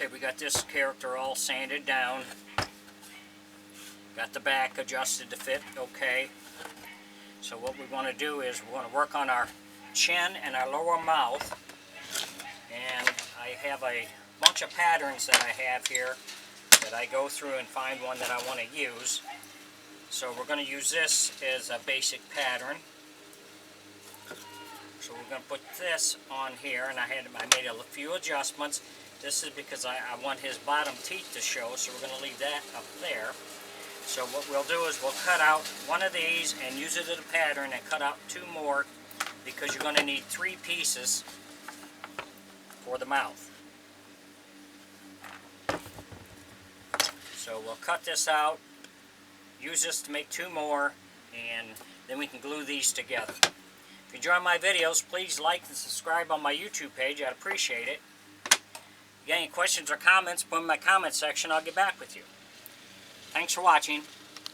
Okay, we got this character all sanded down. Got the back adjusted to fit okay. So what we want to do is we want to work on our chin and our lower mouth. And I have a bunch of patterns that I have here that I go through and find one that I want to use. So we're going to use this as a basic pattern. So we're going to put this on here, and I made a few adjustments. This is because I want his bottom teeth to show, so we're going to leave that up there. So what we'll do is we'll cut out one of these and use it as a pattern and cut out two more, because you're going to need 3 pieces for the mouth. So we'll cut this out, use this to make 2 more, and then we can glue these together. If you enjoy my videos, please like and subscribe on my YouTube page. I'd appreciate it. If you got any questions or comments, put them in my comment section. I'll get back with you. Thanks for watching.